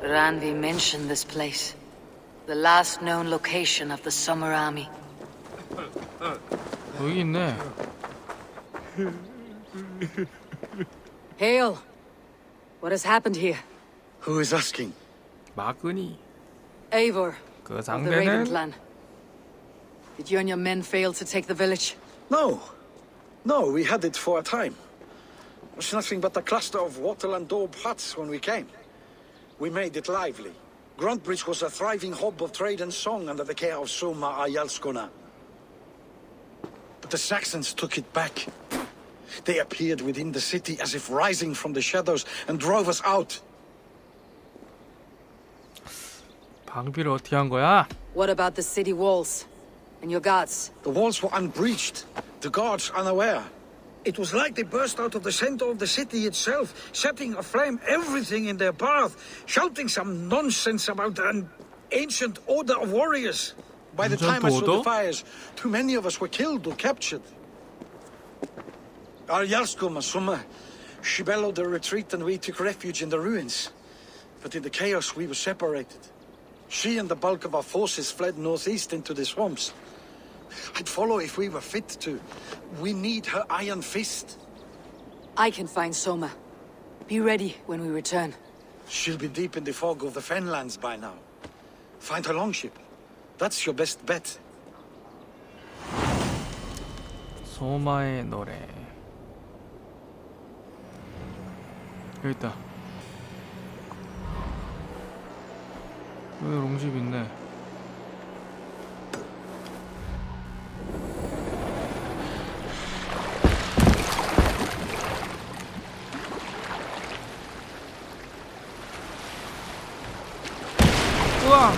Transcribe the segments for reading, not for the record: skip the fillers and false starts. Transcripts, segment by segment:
Randvi mentioned this place. The last known location of the Summer Army. 여기 있네. Hail! What has happened here? Who is asking? 마그니. Eivor, 그 of the Raven 상대는 clan. Did you and your men fail to take the village? No. No, we had it for a time. It was nothing but a cluster of wattle and daub huts when we came. We made it lively. Gruntbridge was a thriving hub of trade and song under the care of Soma Ayalskona. But the Saxons took it back. They appeared within the city as if rising from the shadows and drove us out. 방비를 어떻게 한 거야? What about the city walls? And your guards? The walls were unbreached, the guards unaware. It was like they burst out of the center of the city itself, setting aflame everything in their path, shouting some nonsense about an ancient order of warriors. By the time I saw the fires, too many of us were killed or captured. Our Yarskoma, Summa, she bellowed a retreat and we took refuge in the ruins. But in the chaos we were separated. She and the bulk of our forces fled northeast into the swamps. I'd follow if we were fit to. We need her iron fist. I can find Soma. Be ready when we return. She'll be deep in the fog of the Fenlands by now. Find her longship. That's your best bet. 소마의 노래. 여기 있다. 여기 롱집 있네. 우와!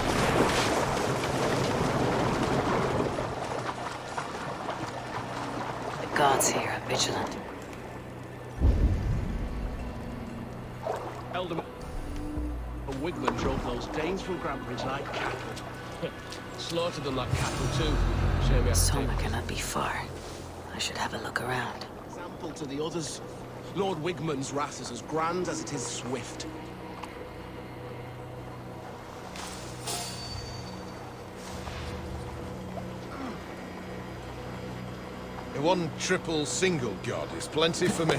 The guards here are vigilant. Elder, a Wigman drove those Danes from Grantbridge like cattle. Slaughtered them like cattle too. Shame we have to Soma cannot be far. I should have a look around. example to the others. Lord Wigman's wrath is as grand as it is swift. One triple single god is plenty for me.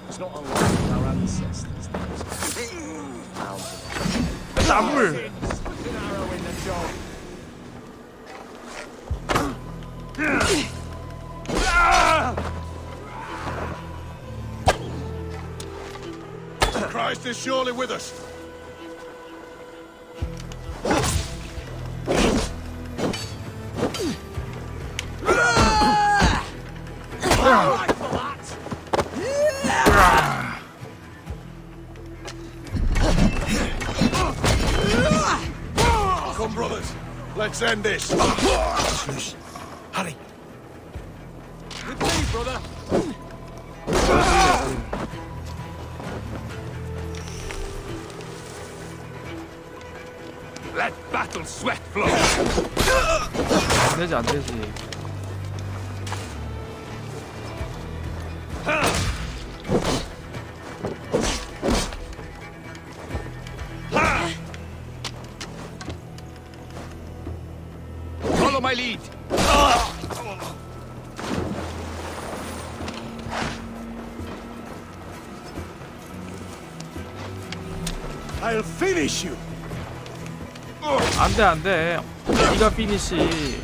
It's not unlike our ancestors. 나물! Christ is surely with us. Come, brothers. Let's end this. Hurry. With me, brother. Let battle sweat flow. 안 되지, 안 되지. Follow my lead. I'll finish you. 안 돼, 안 돼. 네가 피니시.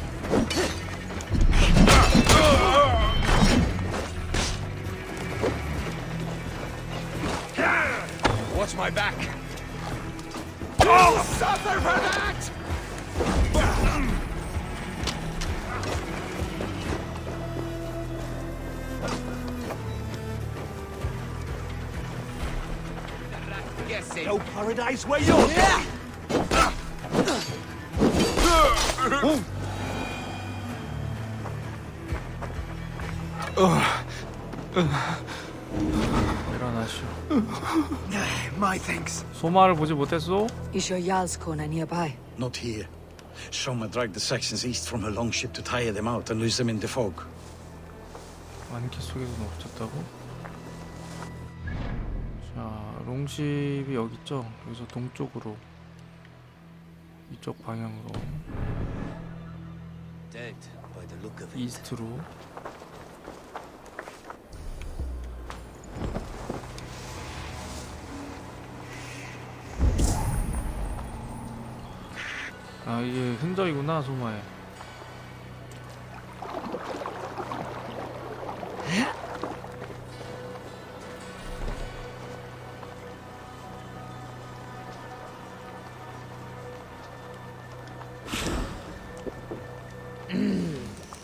Watch my back. Oh, suffer for that! No paradise where you're. Yeah! 일어나시오. My thanks. 소마를 보지 못했소? Is your Jarlskona nearby? Not here. Soma dragged the Saxons east from her longship to tire them out and lose them in the fog. 안개 속에서 멈췄다고? 자, 롱십이 여기 있죠? 여기서 동쪽으로 이쪽 방향으로 Dead by the look of it. 이스트로. 아, 이게 흔적이구나, 소마에.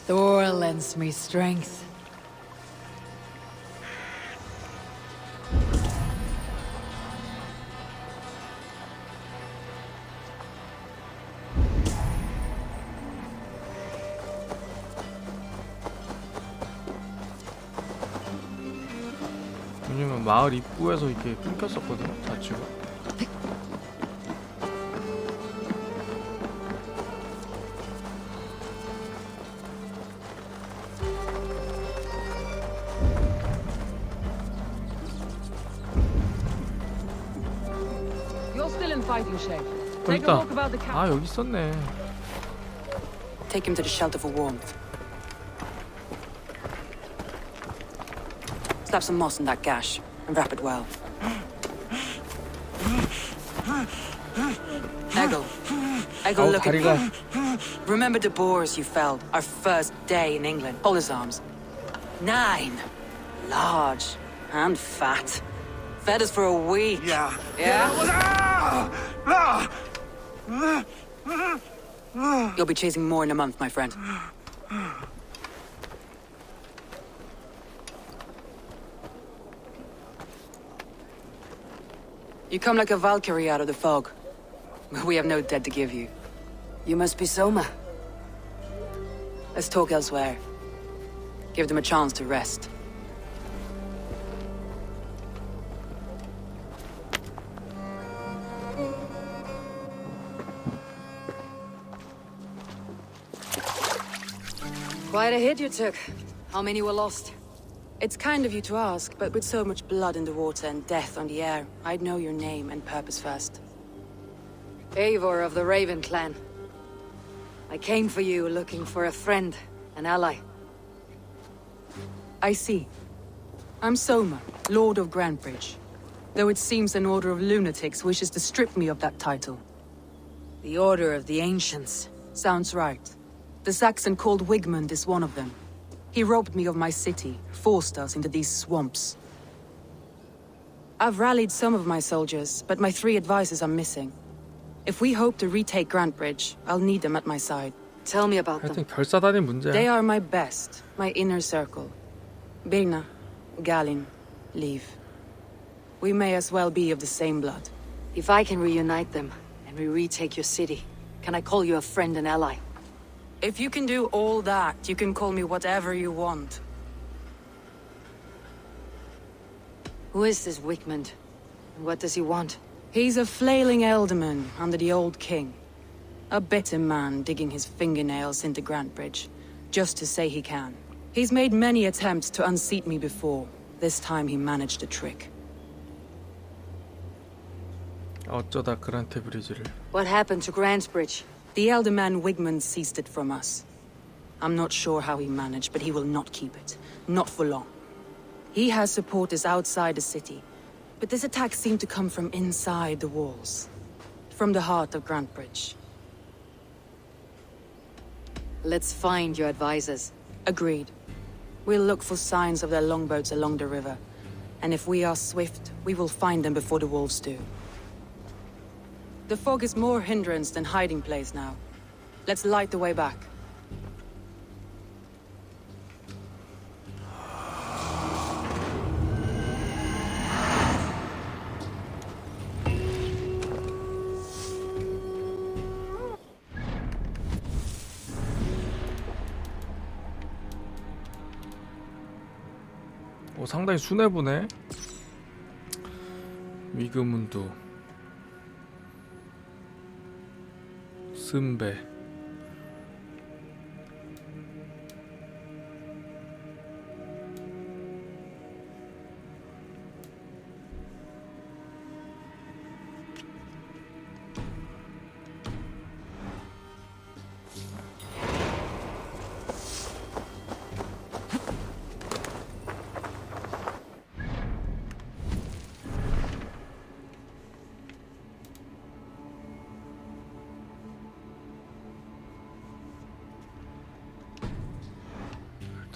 Thor lends me strength. 왜냐면 마을 입구에서 이렇게 끊겼었거든, 좌측. You're still in fighting shape. 또 Take a 있다. walk about the camp. 아, 여기 있었네. Take him to the shelter for warmth. Slap some moss in that gash and wrap it well. Eggle, 아우, look at 다리가. me. Remember the boars you felled our first day in England? Hold his arms. 9. Large and fat. Fed us for a week. Yeah. Yeah? You'll be chasing more in a month, my friend. You come like a Valkyrie out of the fog. We have no dead to give you. You must be Soma. Let's talk elsewhere. Give them a chance to rest. Quite a hit you took. How many were lost? It's kind of you to ask, but with so much blood in the water and death on the air, I'd know your name and purpose first. Eivor of the Raven clan. I came for you looking for a friend, an ally. I see. I'm Soma, Lord of Grantbridge. Though it seems an order of lunatics wishes to strip me of that title. The Order of the Ancients. Sounds right. The Saxon called Wigmund is one of them. He robbed me of my city, forced us into these swamps. I've rallied some of my soldiers, but my 3 advisors are missing. If we hope to retake Grantbridge, I'll need them at my side. Tell me about them. 하여튼 결사단이 문제야. They are my best, my inner circle. Birna, Galin, Leave. We may as well be of the same blood. If I can reunite them, and we retake your city, can I call you a friend and ally? If you can do all that, you can call me whatever you want. Who is this Wigmund? And what does he want? He's a flailing elderman under the old king. A bitter man digging his fingernails into Grantbridge, just to say he can. He's made many attempts to unseat me before. This time he managed a trick. 어쩌다 그란테 브리지를. What happened to Grantbridge? The elder man Wigmund seized it from us. I'm not sure how he managed, but he will not keep it. Not for long. He has supporters outside the city, but this attack seemed to come from inside the walls. From the heart of Grantbridge. Let's find your advisors. Agreed. We'll look for signs of their longboats along the river. And if we are swift, we will find them before the wolves do. The fog is more hindrance than hiding place now. Let's light the way back. 상당히 순해보네. 위그문두, 쓴배.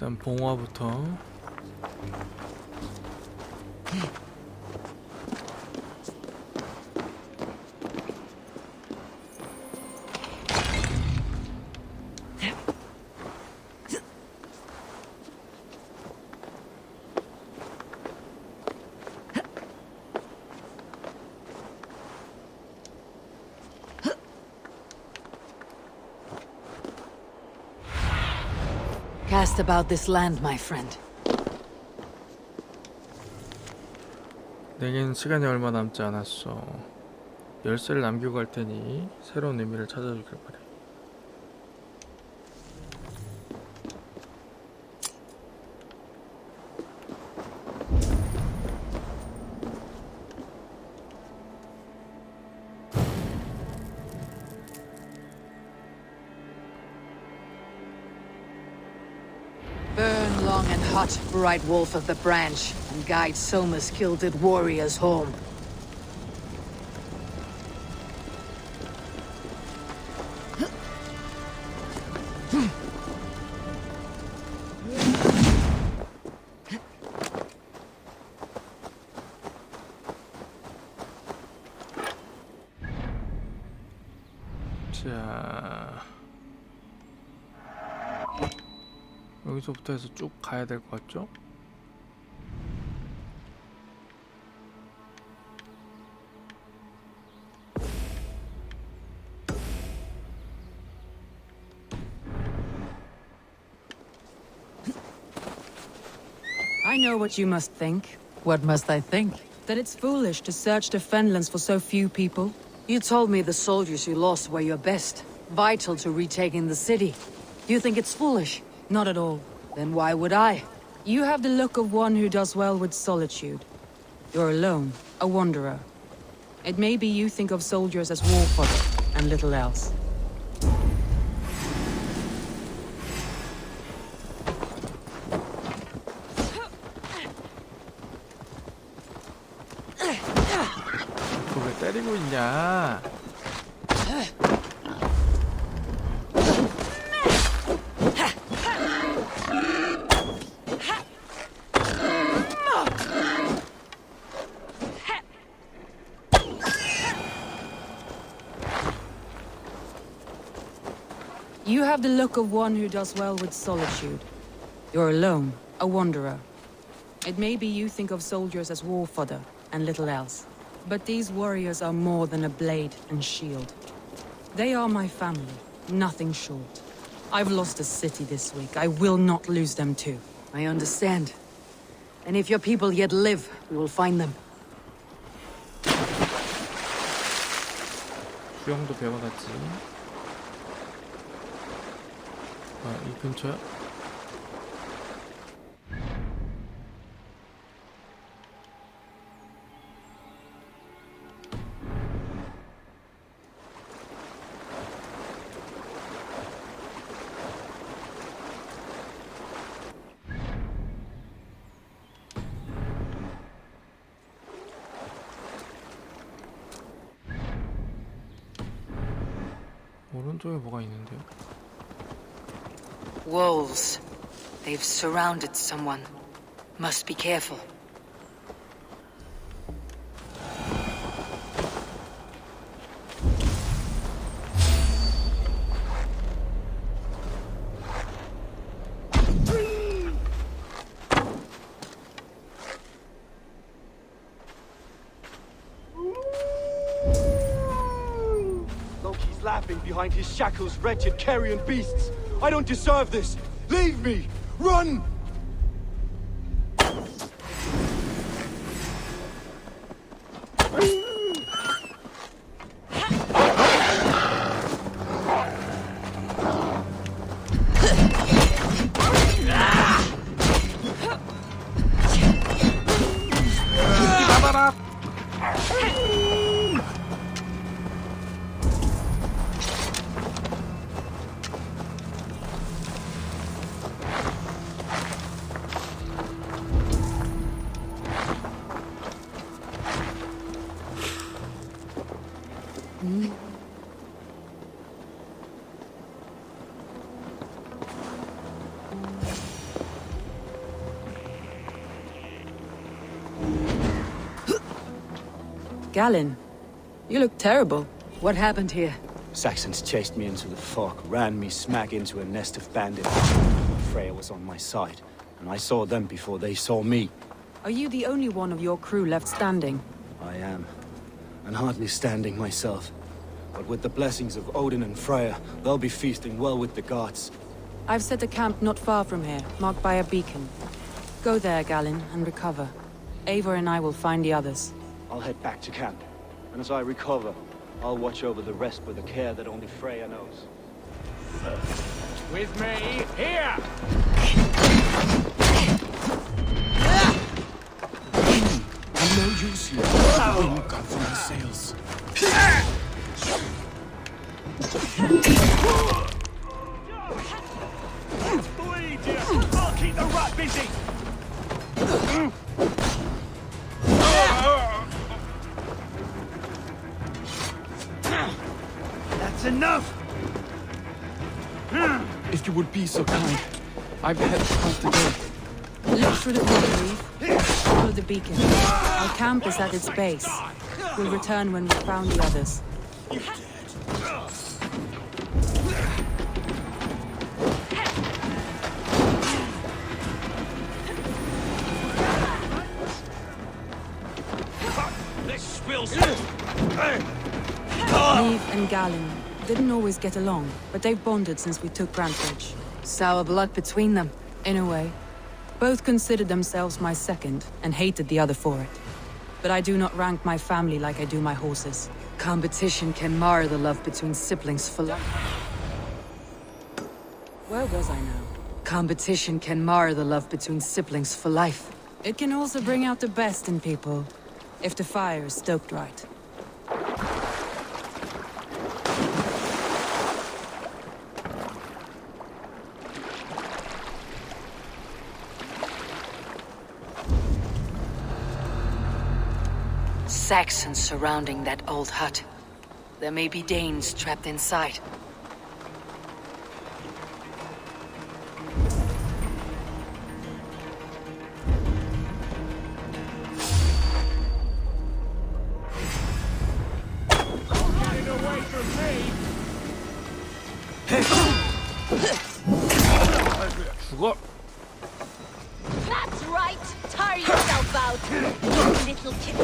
일단 봉화부터. Cast about this land, my friend. 내겐 시간이 얼마 남지 않았어. 열쇠를 남기고 갈 테니 새로운 의미를 찾아주길 바래. Burn long and hot, bright wolf of the branch, and guide Soma's kilted warriors home. 자, 여기서부터 해서 쭉 가야 될 것 같죠? I know what you must think. What must I think? That it's foolish to search the Fenlands for so few people. You told me the soldiers you lost were your best, vital to retaking the city. Do you think it's foolish? Not at all. Then why would I? You have the look of one who does well with solitude. You're alone, a wanderer. It may be you think of soldiers as war fodder, and little else. 그걸 왜 때리고 있냐? You have the look of one who does well with solitude. You're alone, a wanderer. It may be you think of soldiers as war fodder, and little else. But these warriors are more than a blade and shield. They are my family, nothing short. I've lost a city this week. I will not lose them too. I understand. And if your people yet live, we will find them. 수영도 배워놨지. 아, 이 근처야? 오른쪽에 뭐가 있는데요? Wolves. They've surrounded someone. Must be careful. Loki's laughing behind his shackles, wretched carrion beasts. I don't deserve this. Leave me! Run! Galen, you look terrible. What happened here? Saxons chased me into the fog, ran me smack into a nest of bandits. Freya was on my side, and I saw them before they saw me. Are you the only one of your crew left standing? I am, and hardly standing myself. But with the blessings of Odin and Freya, they'll be feasting well with the gods. I've set a camp not far from here, marked by a beacon. Go there, Galen, and recover. Eivor and I will find the others. I'll head back to camp, and as I recover, I'll watch over the rest with a care that only Freya knows. With me, here! No use here. The wind got from the sails. Bleed you! I'll keep the rat busy! That's enough! If you would be so kind, I've had quite the day. Look through the water reef. Follow the beacon. Our camp is at its base. We'll return when we've found the others. This spills. Neve and Galen didn't always get along, but they've bonded since we took Grantbridge. Sour blood between them, in a way. Both considered themselves my second, and hated the other for it. But I do not rank my family like I do my horses. Competition can mar the love between siblings for life. Where was I now? Competition can mar the love between siblings for life. It can also bring out the best in people, if the fire is stoked right. Saxons surrounding that old hut. There may be Danes trapped inside. Getting away from me! 죽어. That's right! Tire yourself out! Little kid.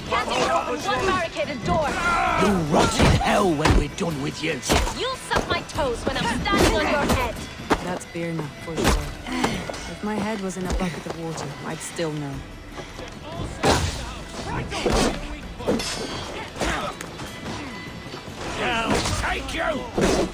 Can't even open one barricaded door! You rot in hell when we're done with you. You'll suck my toes when I'm standing on your head! That's Birna, for sure. If my head was in a bucket of water, I'd still know. Now, take you!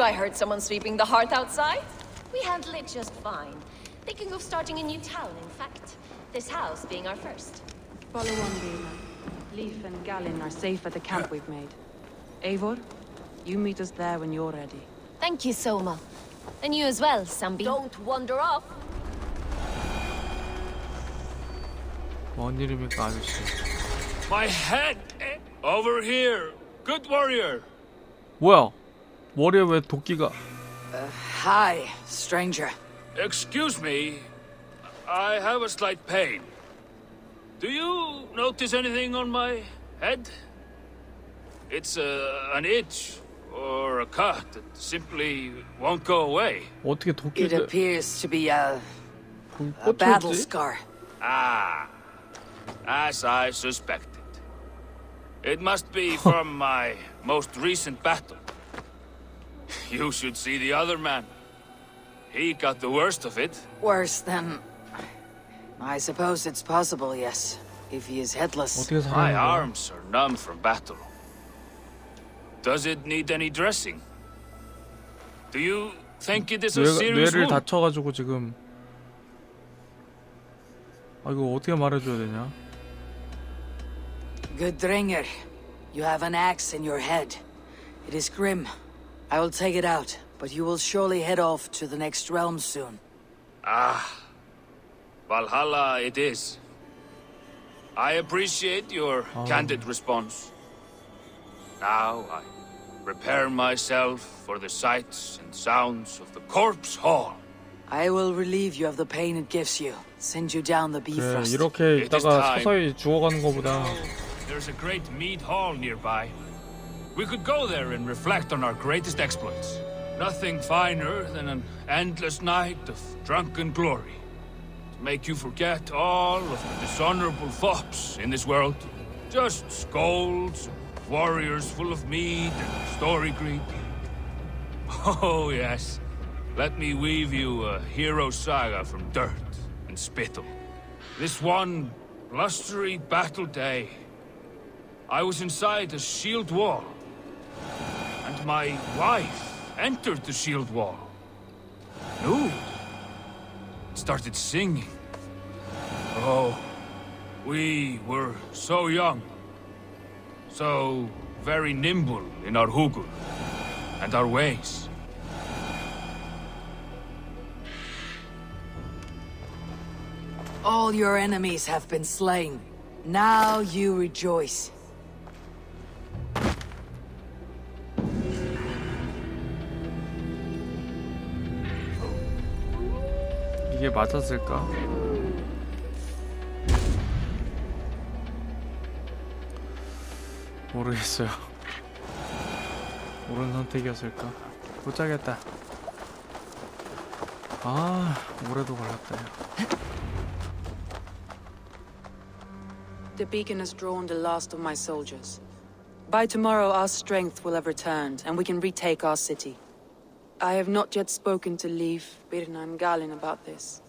I heard someone sweeping the hearth outside. We handle it just fine. Thinking of starting a new town, in fact. This house being our first. Follow on, Birna. Leif and Galen are safe at the camp we've made. Eivor, you meet us there when you're ready. Thank you, Soma. And you as well, Sambi. Don't wander off. 뭔 일입니까, 아저씨? My head! Over here! Good warrior! 뭐야? 머리에 왜 도끼가? Hi, stranger. Excuse me. I have a slight pain. Do you notice anything on my head? It's an itch or a cut that simply won't go away. 어떻게 It 도끼를? appears to be a 거기 battle 꽂혀있지? scar. Ah, as I suspected. It must be from my most recent battle. You should see the other man. He got the worst of it. Worse than... I suppose it's possible, yes. If he is headless. 어떻게 My 살아있는 거야? arms are numb from battle. Does it need any dressing? Do you think it is a serious 뇌를 wound? 다쳐가지고 지금. 아 이거 어떻게 말해줘야 되냐? Good ringer. You have an axe in your head. It is grim. I will take it out, but you will surely head off to the next realm soon. Ah, Valhalla it is. I appreciate your candid response. Now I prepare myself for the sights and sounds of the corpse hall. I will relieve you of the pain it gives you. Send you down the 그래, Bifrost. 이렇게 있다가 서서히 죽어가는 것보다 There's a great mead hall nearby. We could go there and reflect on our greatest exploits. Nothing finer than an endless night of drunken glory. To make you forget all of the dishonorable fops in this world. Just scolds, warriors full of mead and story greed. Oh yes, let me weave you a hero saga from dirt and spittle. This one blustery battle day, I was inside a shield wall, and my wife entered the shield wall. Nude. Started singing. Oh, we were so young. So very nimble in our hugul and our ways. All your enemies have been slain. Now you rejoice. 이게 맞았을까? 모르겠어요. 옳은 선택이었을까? 못 자겠다. 아, 오래도 걸렸다. The beacon has drawn the last of my soldiers. By tomorrow our strength will have returned, and we can retake our city. I have not yet spoken to Leif, Birna and Galin about this.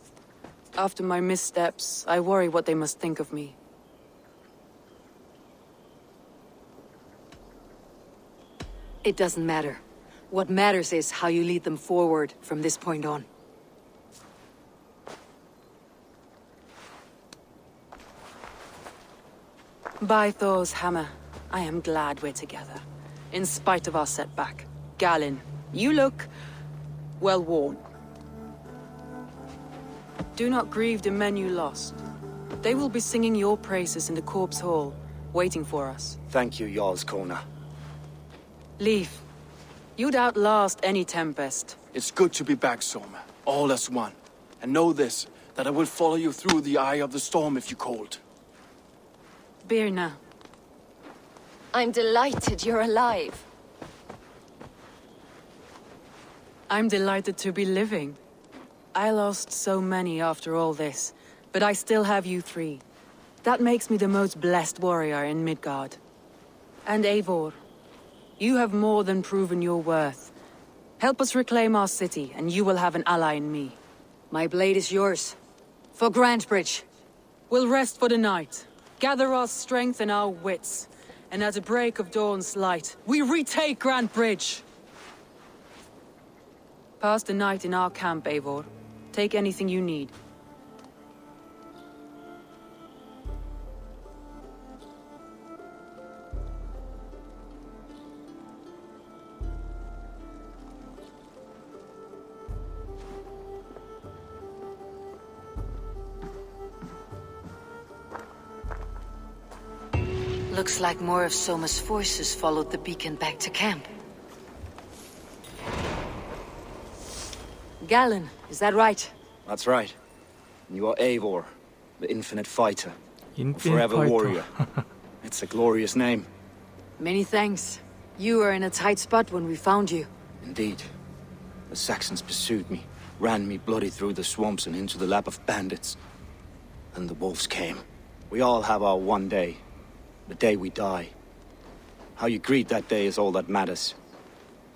After my missteps, I worry what they must think of me. It doesn't matter. What matters is how you lead them forward from this point on. By Thor's hammer, I am glad we're together. In spite of our setback. Galin, you look well worn. Do not grieve the men you lost. They will be singing your praises in the corpse hall, waiting for us. Thank you, Jarl's Kona. Leif, you'd outlast any tempest. It's good to be back, Soma. All as one. And know this, that I will follow you through the eye of the storm if you called. Birna, I'm delighted you're alive. I'm delighted to be living. I lost so many after all this, but I still have you three. That makes me the most blessed warrior in Midgard. And Eivor, you have more than proven your worth. Help us reclaim our city, and you will have an ally in me. My blade is yours. For Grantbridge. We'll rest for the night, gather our strength and our wits, and at the break of dawn's light, we retake Grantbridge! Pass the night in our camp, Eivor. Take anything you need. Looks like more of Soma's forces followed the beacon back to camp. Galin, is that right? That's right. And you are Eivor, the infinite fighter. 인피니트 Forever 파이터. warrior. It's a glorious name. Many thanks. You were in a tight spot when we found you. Indeed. The Saxons pursued me, ran me bloody through the swamps and into the lap of bandits. Then the wolves came. We all have our one day. The day we die. How you greet that day is all that matters.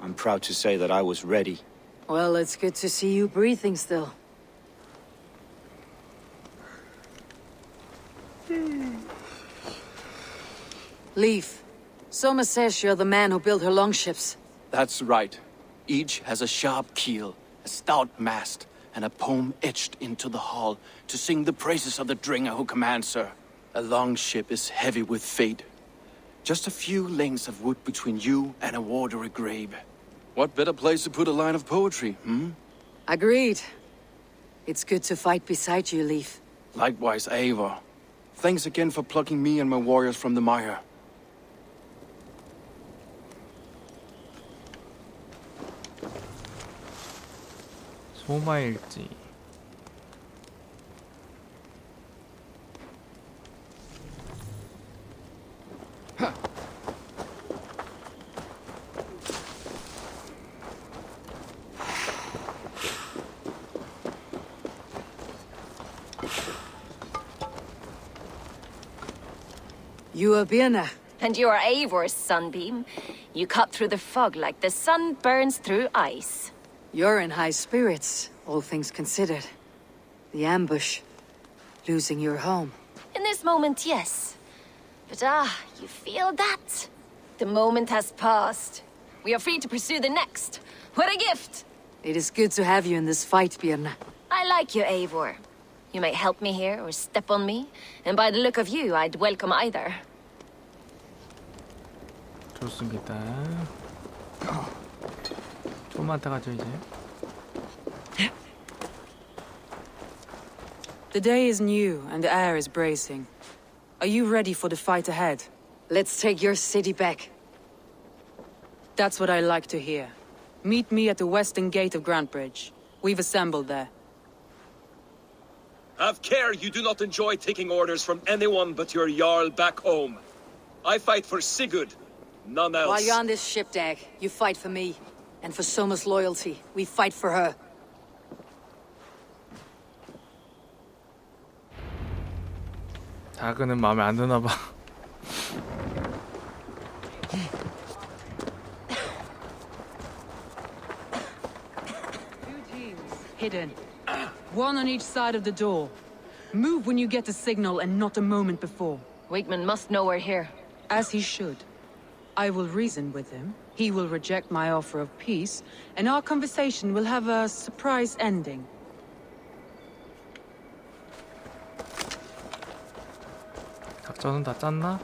I'm proud to say that I was ready. Well, it's good to see you breathing still. Leif, Soma says you're the man who built her longships. That's right. Each has a sharp keel, a stout mast, and a poem etched into the hull to sing the praises of the dringer who commands her. A longship is heavy with fate. Just a few lengths of wood between you and a watery grave. What better place to put a line of poetry, hmm? Agreed. It's good to fight beside you, Leaf. Likewise, Eivor. Thanks again for plucking me and my warriors from the mire. 소마일지. You are Birna. And you are Eivor's sunbeam. You cut through the fog like the sun burns through ice. You're in high spirits, all things considered. The ambush. Losing your home. In this moment, yes. But you feel that? The moment has passed. We are free to pursue the next. What a gift! It is good to have you in this fight, Birna. I like you, Eivor. You may help me here or step on me, and by the look of you, I'd welcome either. 좋습니다. 좀만 더 가죠 이제. The day is new and the air is bracing. Are you ready for the fight ahead? Let's take your city back. That's what I like to hear. Meet me at the western gate of Grantbridge. We've assembled there. Have care you do not enjoy taking orders from anyone but your Jarl back home. I fight for Sigurd, none else. While you're on this ship, Dag, you fight for me. And for Soma's loyalty, we fight for her. 다그는 마음에 안 드나 봐. Two teams, hidden. One on each side of the door. Move when you get the signal and not a moment before. Wigman must know we're here. As he should. I will reason with him. He will reject my offer of peace, and our conversation will have a surprise ending. 작전은 다 짰나?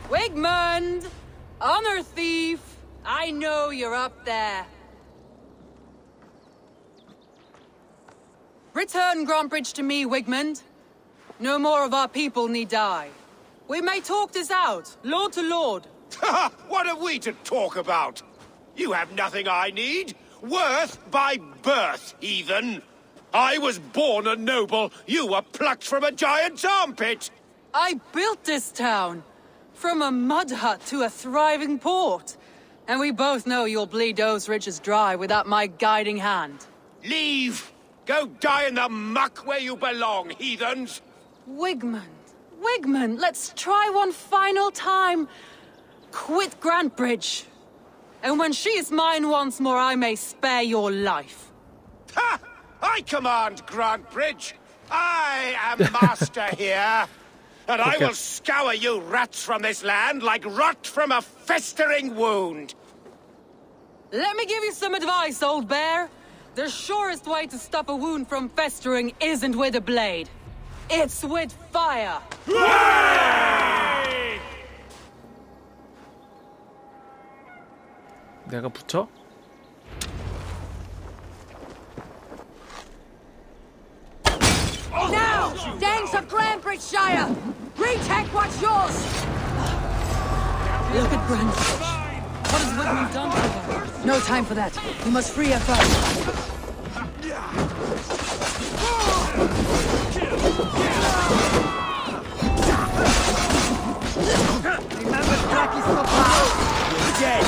Wigmund! Honor thief! I know you're up there. Return Grantbridge to me, Wigmund. No more of our people need die. We may talk this out, lord to lord. What are we to talk about? You have nothing I need. Worth by birth, heathen. I was born a noble. You were plucked from a giant's armpit. I built this town. From a mud hut to a thriving port. And we both know you'll bleed those riches dry without my guiding hand. Leave! Go die in the muck where you belong, heathens! Wigmund, let's try one final time. Quit Grantbridge. And when she is mine once more, I may spare your life. Ha! I command Grantbridge. I am master here. And I will scour you rats from this land like rot from a festering wound. Let me give you some advice, old bear. The surest way to stop a wound from festering isn't with a blade. It's with fire. 내가 붙여? Now! Danes of Grantbridgeshire! Retake what's yours! Look at Grantbridge. What has Wigmund done to her? No time for that. We must free her first. Remember Draki's for You're dead!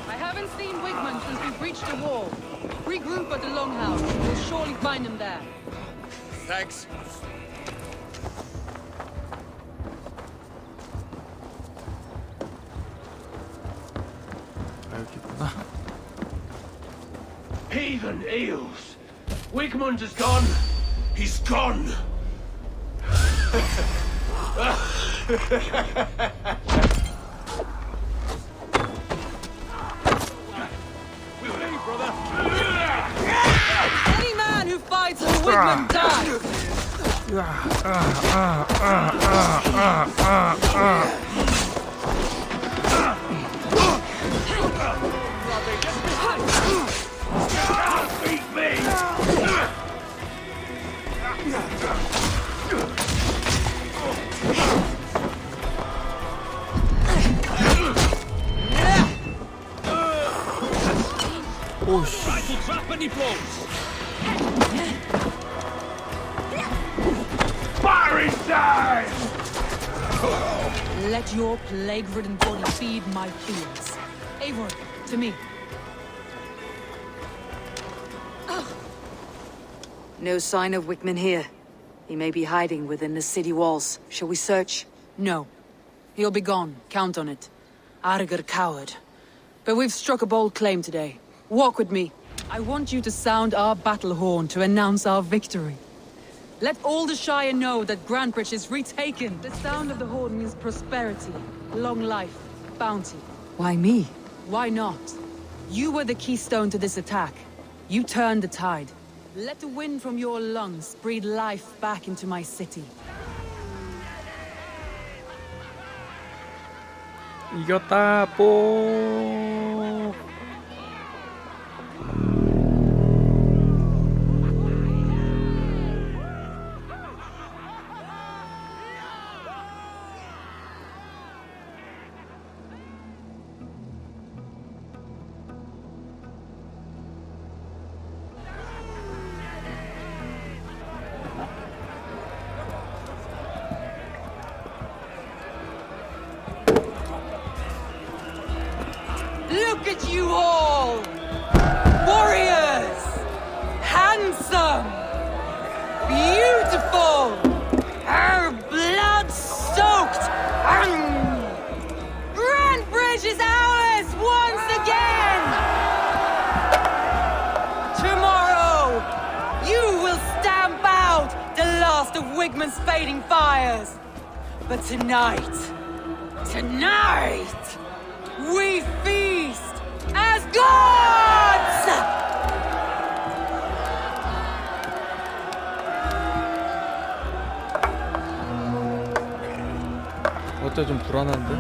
I haven't seen Wigmund since we breached the wall. Regroup at the Longhouse. surely find them there. Thanks. 아, 여기 있구나. Heathen eels. Wigmund is gone. He's gone. Any man who fights for Wigmund dies! Beat me. 오씨. Rifle trap and he blows. Fire inside. Let your plague-ridden body feed my fears. Eivor, to me. No sign of Wickman here. He may be hiding within the city walls. Shall we search? No. He'll be gone. Count on it. Arger coward. But we've struck a bold claim today. Walk with me. I want you to sound our battle horn to announce our victory. Let all the Shire know that Grantbridge is retaken. The sound of the horn means prosperity, long life, bounty. Why me? Why not? You were the keystone to this attack. You turned the tide. Let the wind from your lungs breathe life back into my city. 이겼다, 뽀. Look at you all! Warriors! Handsome! Beautiful! Her blood-soaked! Grantbridge is ours once again! Tomorrow, you will stamp out the last of Wigmund's fading fires! But tonight, we feast as gods! 어째 좀 불안한데?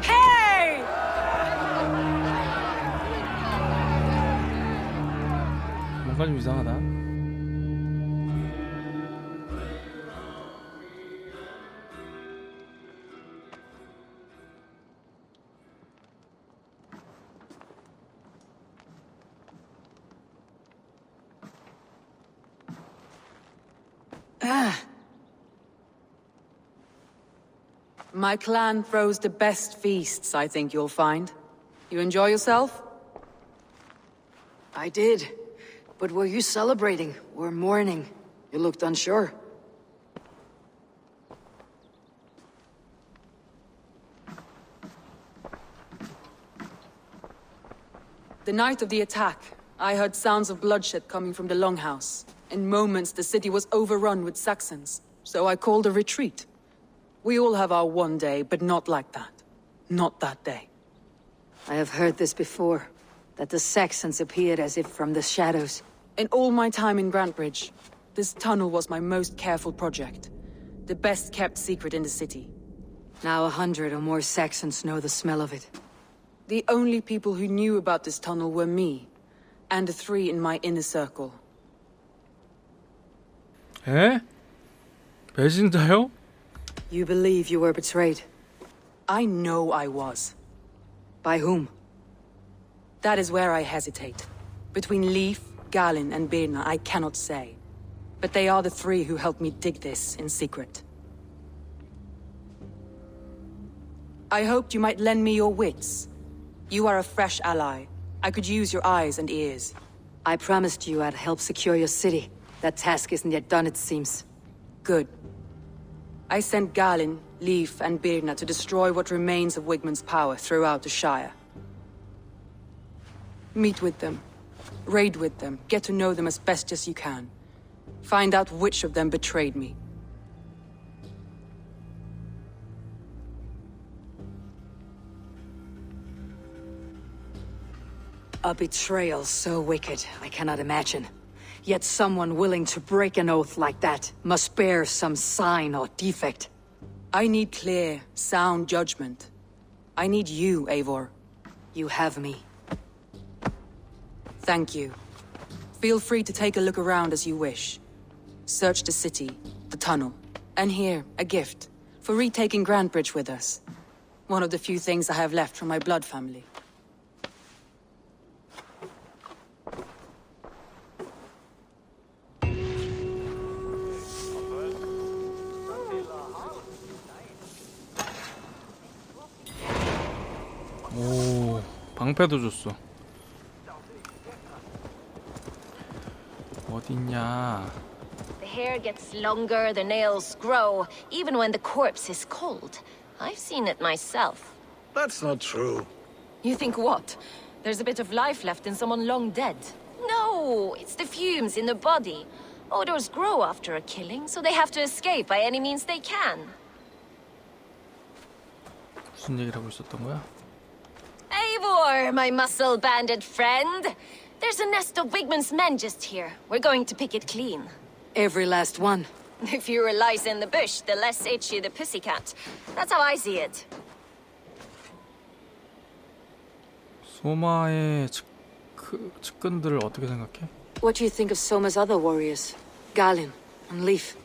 Hey! 뭔가 좀 이상하다. My clan throws the best feasts, I think you'll find. You enjoy yourself? I did. But were you celebrating or mourning? You looked unsure. The night of the attack, I heard sounds of bloodshed coming from the Longhouse. In moments, the city was overrun with Saxons, so I called a retreat. We all have our one day, but not like that. Not that day. I have heard this before, that the Saxons appeared as if from the shadows. In all my time in Grantbridge, this tunnel was my most careful project. The best kept secret in the city. Now 100 or more Saxons know the smell of it. The only people who knew about this tunnel were me, and the 3 in my inner circle. 에? 배신자요? You believe you were betrayed? I know I was. By whom? That is where I hesitate. Between Leif, Galin, and Birna, I cannot say. But they are the 3 who helped me dig this in secret. I hoped you might lend me your wits. You are a fresh ally, I could use your eyes and ears. I promised you I'd help secure your city. That task isn't yet done, it seems. Good. I sent Galin, Leif, and Birna to destroy what remains of Wigmund's power throughout the Shire. Meet with them. Raid with them. Get to know them as best as you can. Find out which of them betrayed me. A betrayal so wicked, I cannot imagine. Yet someone willing to break an oath like that must bear some sign or defect. I need clear, sound judgment. I need you, Eivor. You have me. Thank you. Feel free to take a look around as you wish. Search the city, the tunnel, and here, a gift, for retaking Grantebridge with us. One of the few things I have left from my blood family. 오, 방패도 줬어. 어딨냐? The hair gets longer, the nails grow, even when the corpse is cold. I've seen it myself. That's not true. You think what? There's a bit of life left in someone long dead? No, it's the fumes in the body. Odors grow after a killing, so they have to escape by any means they can. 무슨 얘기를 하고 있었던 거야? Eivor, my muscle-banded friend. There's a nest of Wigmund's men just here. We're going to pick it clean. Every last one. The fewer lice in the bush, the less itchy the pussycat. That's how I see it. 소마의 측근들을 어떻게 생각해? What do you think of Soma's other warriors? Galin and Leif?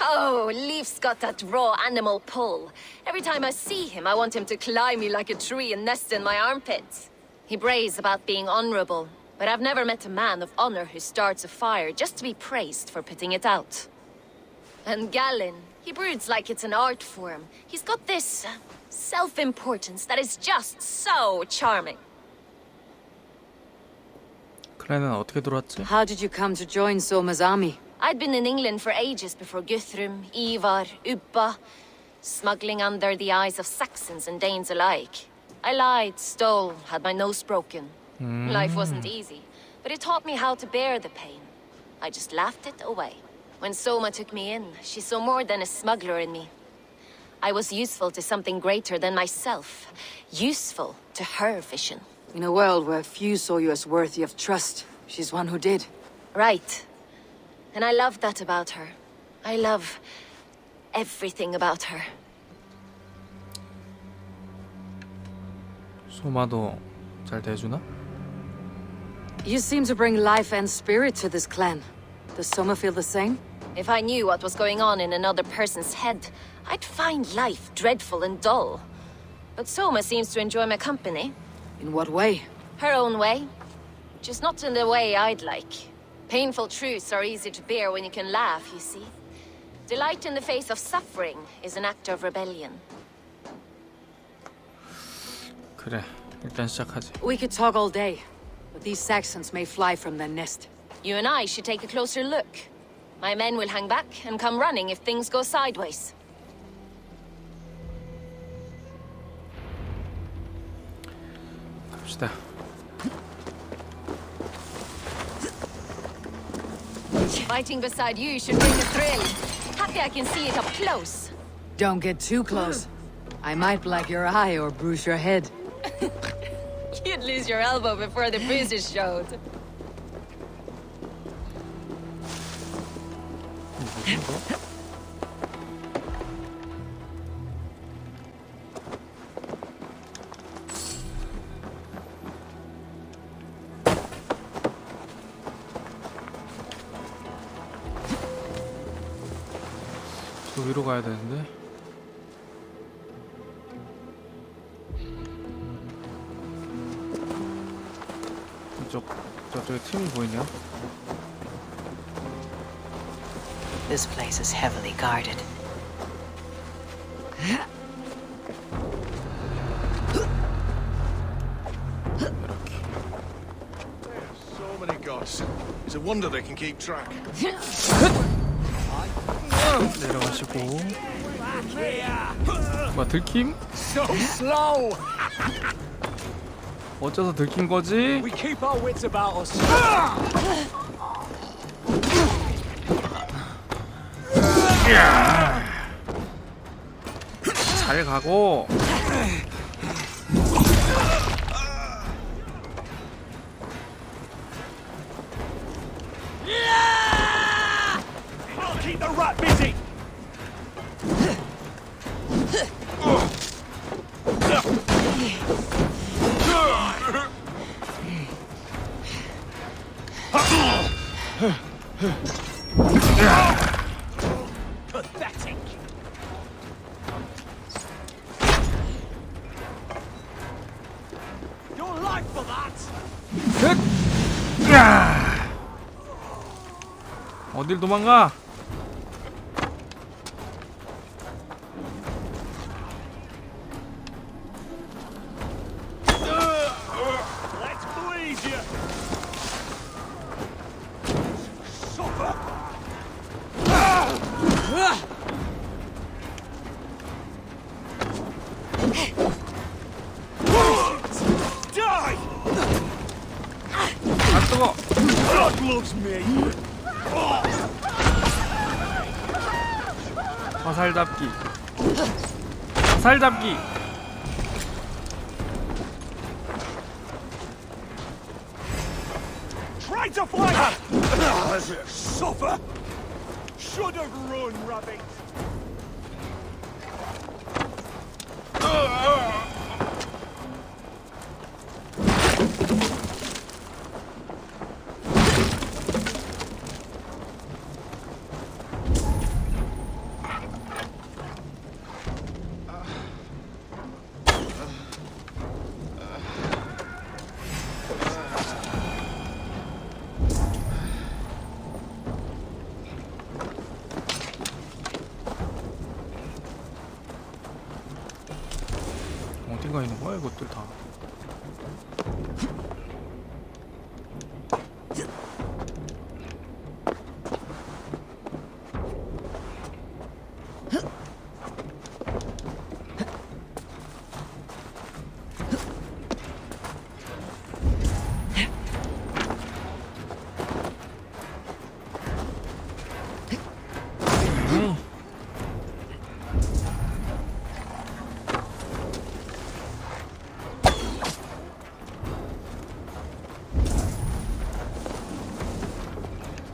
Oh, Leif's got that raw animal pull. Every time I see him, I want him to climb me like a tree and nest in my armpits. He brays about being honorable, but I've never met a man of honor who starts a fire just to be praised for putting it out. And Galin, he broods like it's an art form. He's got this self-importance that is just so charming. 클랜은 어떻게 들어왔지? How did you come to join Soma's army? I'd been in England for ages before Guthrum, Ivar, Ubba, smuggling under the eyes of Saxons and Danes alike. I lied, stole, had my nose broken. Life wasn't easy, but it taught me how to bear the pain. I just laughed it away. When Soma took me in, she saw more than a smuggler in me. I was useful to something greater than myself. Useful to her vision. In a world where few saw you as worthy of trust, she's one who did. Right. And I love that about her. I love everything about her. 소마도 잘 대해주나? You seem to bring life and spirit to this clan. Does Soma feel the same? If I knew what was going on in another person's head, I'd find life dreadful and dull. But Soma seems to enjoy my company. In what way? Her own way. Just not in the way I'd like. Painful truths are easy to bear when you can laugh, you see. Delight in the face of suffering is an act of rebellion. 그래, 일단 시작하지. We could talk all day, but these Saxons may fly from their nest. You and I should take a closer look. My men will hang back and come running if things go sideways. 갑시다. Fighting beside you should bring a thrill. Happy I can see it up close. Don't get too close. I might black your eye or bruise your head. You'd lose your elbow before the bruises showed. 저 위로 가야 되는데. 저쪽에 팀이 보이냐? This place is heavily guarded. 이렇게. So many gods. It's a wonder they can keep track. 내려가시고. 뭐야 들킴? So slow. 어째서 들킨 거지? We keep our wits about us. 잘 가고. I'll keep the rat busy. Pathetic. Your life for that. 어딜 도망가? Let's bleed you. Suffer. Die. 아 뜨거. God loves me. 화살 잡기. 화살 잡기. Try to fly. Suffer. Should have run, rabbit. 어디가 있는 거야 이것들 다.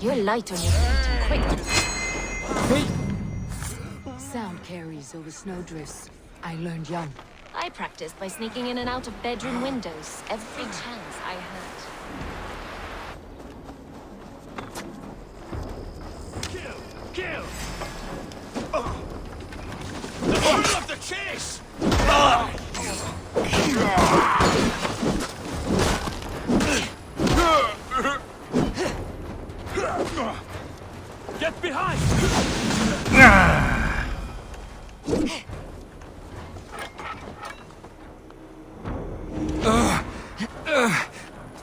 You're light on your feet and quick. Sound carries over snowdrifts. I learned young. I practiced by sneaking in and out of bedroom windows every chance I had. Kill! The thrill of the chase! Get behind!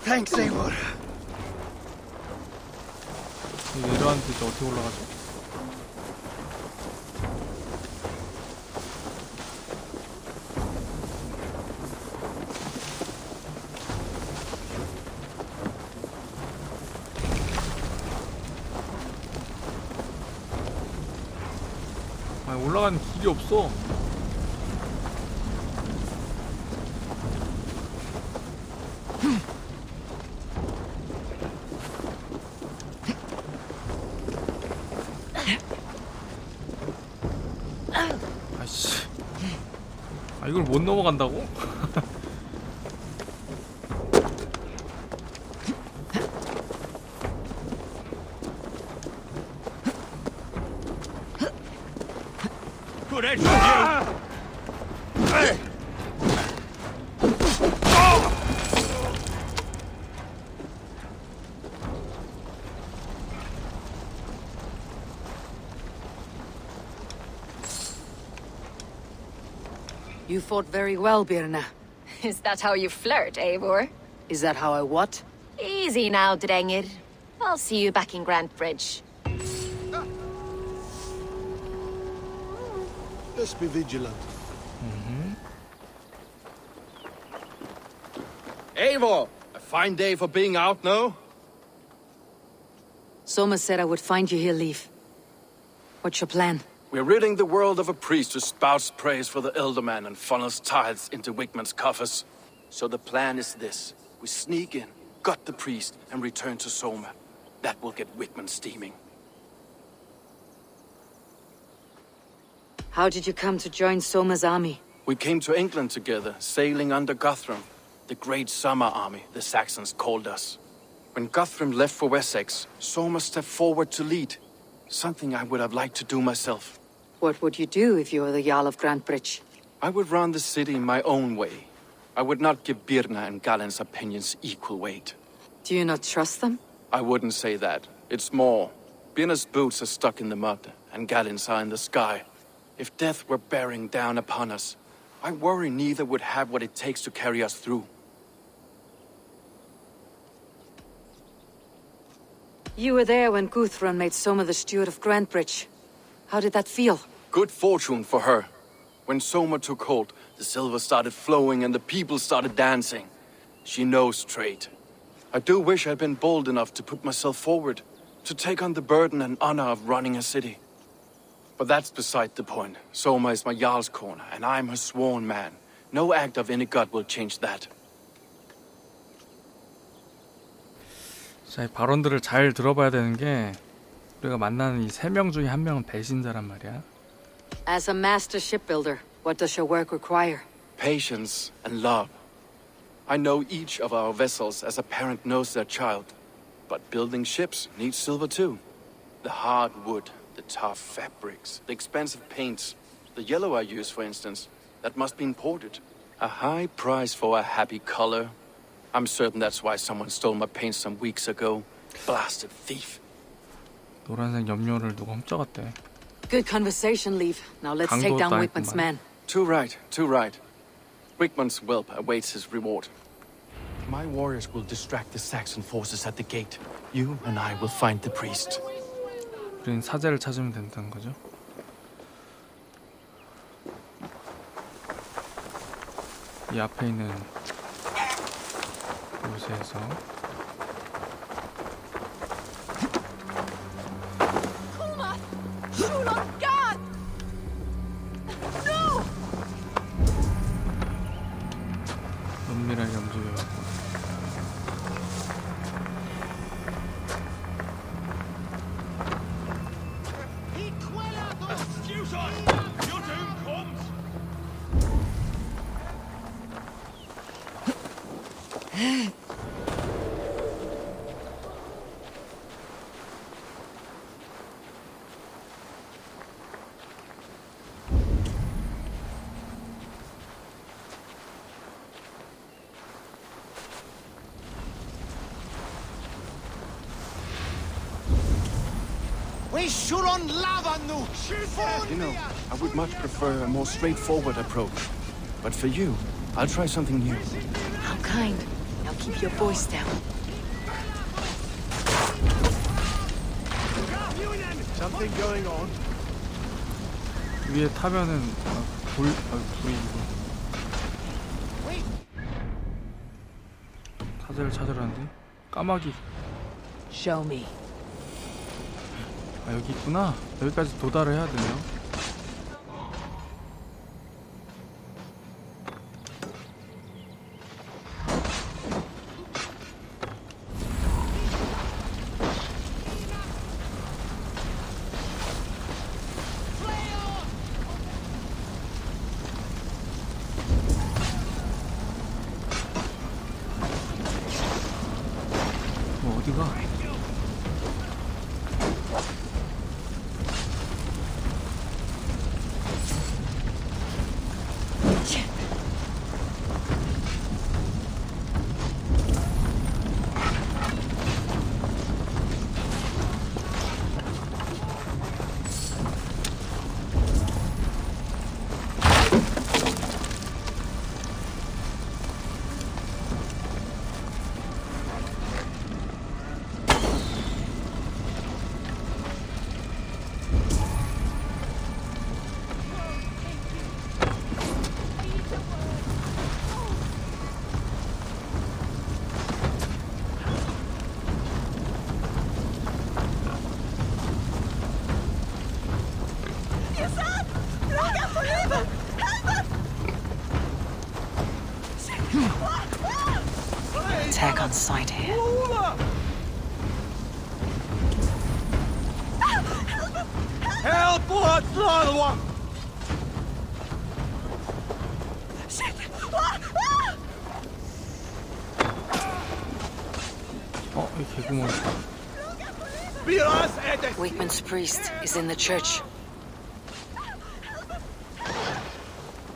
Thanks, Eivor. 내려왔는데 이제 어떻게 올라가죠? 아니 올라가는 길이 없어. 아이씨. 아 이걸 못 넘어간다고? Good edge on you! You fought very well, Birna. Is that how you flirt, Eivor? Is that how I what? Easy now, Drenger. I'll see you back in Grantbridge. Let's be vigilant. Eivor! A fine day for being out, no? Soma said I would find you here, Leaf. What's your plan? We're ridding the world of a priest who spouts praise for the Elderman and funnels tithes into Wigman's coffers. So the plan is this. We sneak in, gut the priest, and return to Soma. That will get Wigman steaming. How did you come to join Soma's army? We came to England together, sailing under Guthrum. The Great Summer Army, the Saxons called us. When Guthrum left for Wessex, Soma stepped forward to lead. Something I would have liked to do myself. What would you do if you were the Jarl of Grantbridge? I would run the city my own way. I would not give Birna and Galen's opinions equal weight. Do you not trust them? I wouldn't say that. It's more. Birna's boots are stuck in the mud, and Galen's are in the sky. If death were bearing down upon us, I worry neither would have what it takes to carry us through. You were there when Guthrum made Soma the steward of Grantbridge. How did that feel? Good fortune for her. When Soma took hold, the silver started flowing and the people started dancing. She knows trade. I do wish I'd been bold enough to put myself forward, to take on the burden and honor of running a city. But that's beside the point. Soma is my Jarl's corner, and I'm her sworn man. No act of any god will change that. 자, 이 발언들을 잘 들어봐야 되는 게 우리가 만나는 이 3명 중에 1명은 배신자란 말이야. As a master shipbuilder, what does your work require? Patience and love. I know each of our vessels as a parent knows their child. But building ships needs silver too. The hard wood, the tough fabrics, the expensive paints. The yellow I use, for instance, that must be imported. A high price for a happy color. I'm certain that's why someone stole my paint some weeks ago. Blasted thief. 노란색 염료를 누가 훔쳐갔대. Good conversation, Leaf. Now let's take down 강도도 Wigman's 있구만. men. Too right, too right. Wigman's whelp awaits his reward. My warriors will distract the Saxon forces at the gate. You and I will find the priest. 우린 사제를 찾으면 된다는 거죠. 이 앞에 있는 곳에서 은밀하게 움직여갖고 You know, I would much prefer a more straightforward approach. But for you, I'll try something new. How kind. Now keep your voice down. Something going on. 위에 타면은 불이고 사제를 찾으라는데 까마귀. Show me. 아, 여기 있구나. 여기까지 도달을 해야 되네요. 뭐 어디가? on sight here. Help! What's the other one? 이 개구멍. Wakeman's priest is in the church.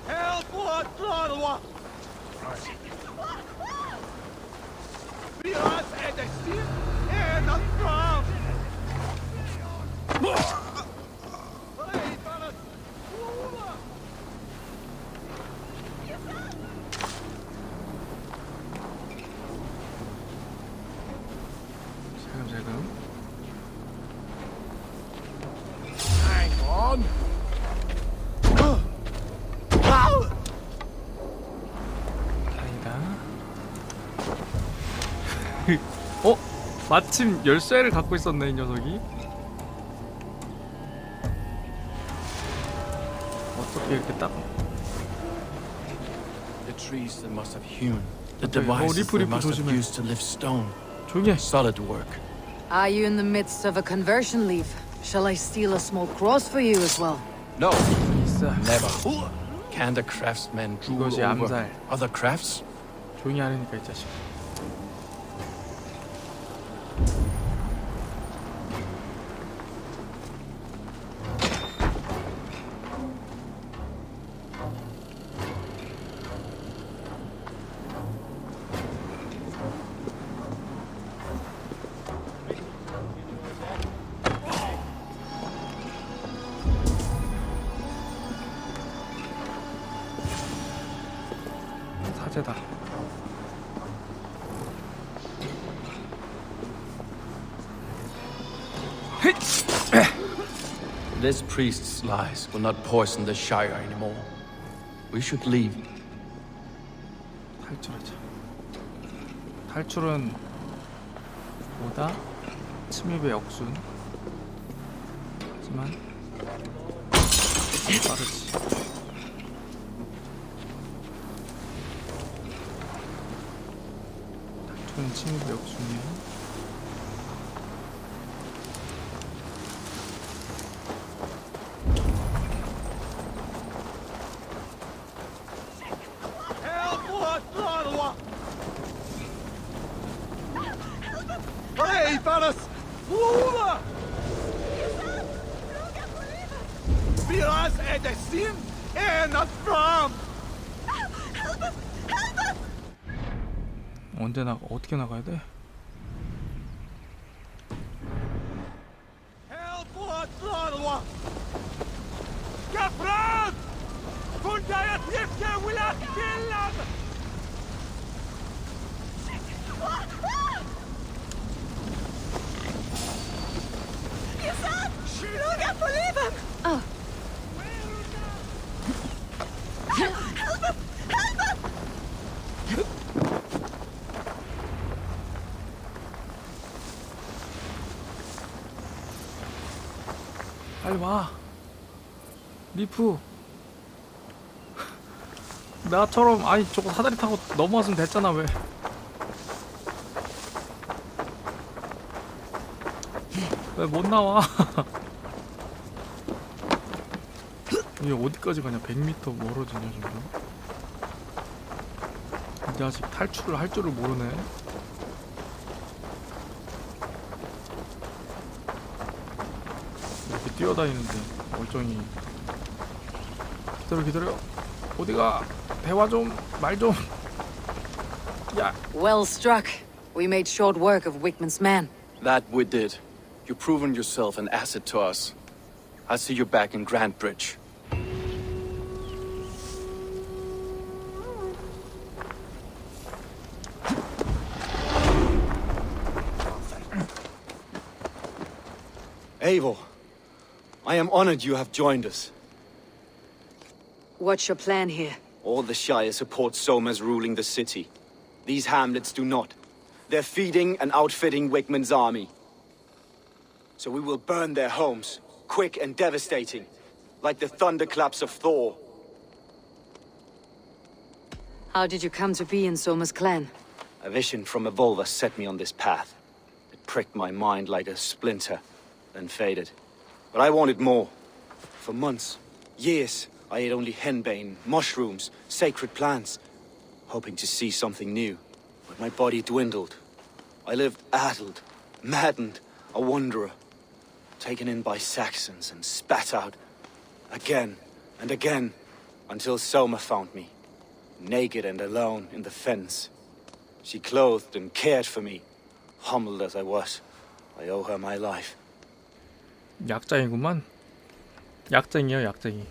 Help! What's the other one? 세금. Hang on. 다행이다. 마침 열쇠를 갖고 있었네 이 녀석이. 어떻게 이렇게 딱? The trees that must have hewn, the 갑자기, devices 리프, they 리프 must have 조심해. used to lift stone. 조용히 해. Solid work. Are you in the midst of a conversion leaf? Shall I steal a small cross for you as well? No, 있어. never. Can the craftsmen rule 이것이 over 암살. other crafts? 조용히 하라니까 이 자식. 사제다. This priest's lies will not poison the Shire anymore. We should leave. 탈출하자. 탈출은 보다 침입의 역순. 하지만 빠르지. 탈출은 침입의 역순이야. Hey, fellas! Over! Wir oss er det sin not from! 언제 나가? 어떻게 나가야 돼? Help what's the other one! Gefragt! Kunde jag trycka will I kill him! 빨리 와. 리프. 나처럼 아니 저거 사다리 타고 넘어왔으면 됐잖아 왜? 왜 못 나와? 이게 어디까지 가냐? 100m 멀어지냐 지금? 이 자식 탈출을 할 줄을 모르네. 이렇게 뛰어다니는데 멀쩡히. 기다려. 어디가? 대화 좀, 말 좀. 야. Well struck. We made short work of Wickman's man. That we did. You've proven yourself an asset to us. I'll see you back in Grand Bridge. Eivor, I am honored you have joined us. What's your plan here? All the Shire support Soma's ruling the city. These hamlets do not. They're feeding and outfitting Wickman's army. So we will burn their homes, quick and devastating, like the thunderclaps of Thor. How did you come to be in Soma's clan? A vision from Evolva set me on this path. It pricked my mind like a splinter, then faded. But I wanted more. For months, years, I ate only henbane, mushrooms, sacred plants, hoping to see something new. But my body dwindled. I lived addled, maddened, a wanderer, taken in by Saxons and spat out again and again, until Soma found me, naked and alone in the fens. She clothed and cared for me, humbled as I was. I owe her my life. 약쟁이구만. 약쟁이요, 약쟁이.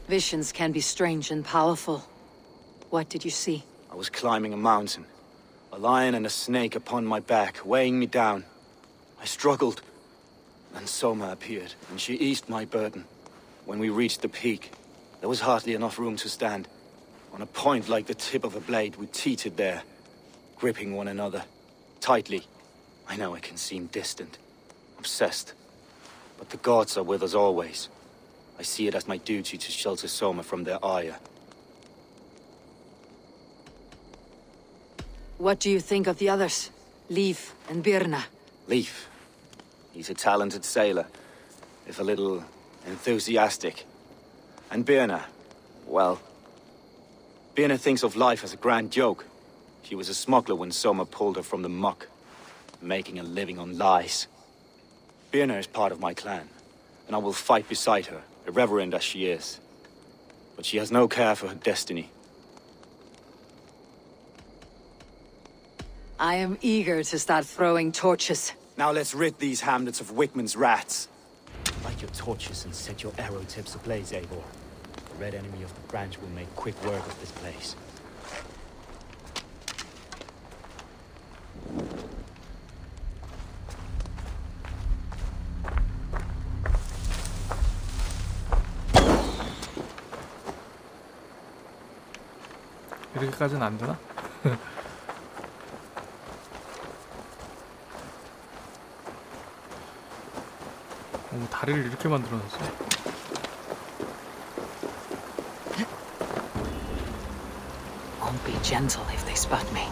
Visions can be strange and powerful. What did you see? I was climbing a mountain, a lion and a snake upon my back, weighing me down. I struggled. Then Soma appeared, and she eased my burden. When we reached the peak, there was hardly enough room to stand. On a point like the tip of a blade, we teetered there, gripping one another, tightly. I know I can seem distant, obsessed, but the gods are with us always. I see it as my duty to shelter Soma from their ire. What do you think of the others? Leif and Birna? Leif. He's a talented sailor, if a little enthusiastic. And Birna, well, Birna thinks of life as a grand joke. She was a smuggler when Soma pulled her from the muck, making a living on lies. Birna is part of my clan, and I will fight beside her, irreverent as she is. But she has no care for her destiny. I am eager to start throwing torches. Now let's rid these hamlets of Wickman's rats. Light your torches and set your arrow tips ablaze, Eivor. The red enemy of the branch will make quick work of this place. 이렇게까지는 안 되나? 다리를 이렇게 만들어놨어. Won't be gentle if they spot me.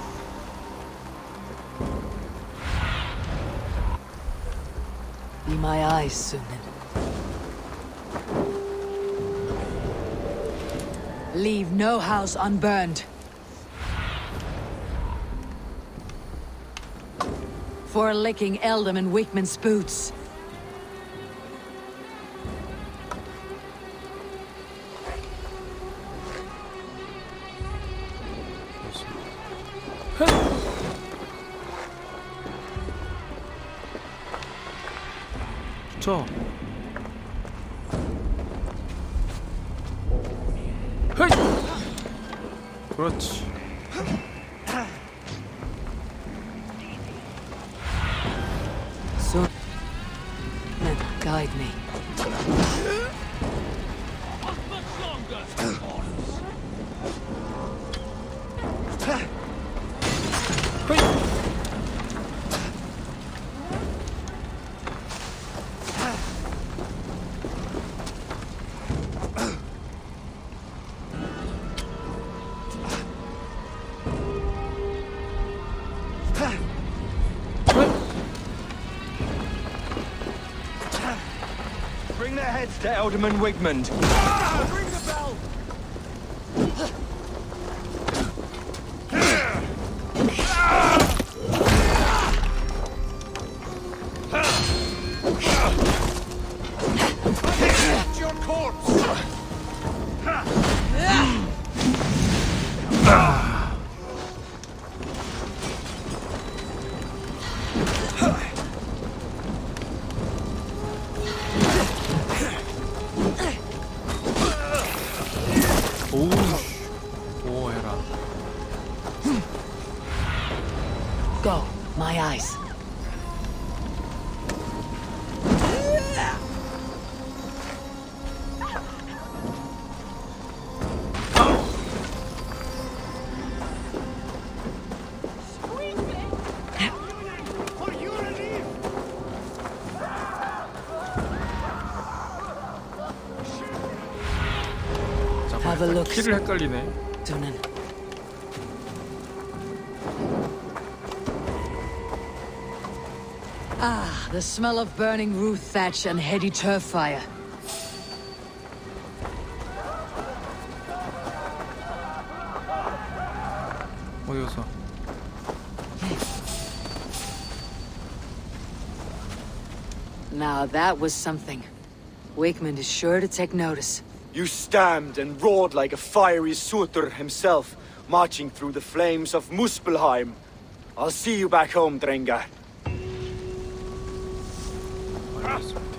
Be my eyes, Sunan. Leave no house unburned. For licking Eldam and Wickman's boots. 붙여. 헤이! 그렇지. So, guide me. Bring their heads to Eldam and Wigmund. Ring the bell! Watch your corpse! Go, my eyes. Have a look. 키를 헷갈리네. Dunan. Ah, the smell of burning roof thatch and heady turf fire. 어디 갔어? Now that was something. Wakeman is sure to take notice. You stamped and roared like a fiery Surtur himself, marching through the flames of Muspelheim. I'll see you back home, Drengar. 알겠습니다.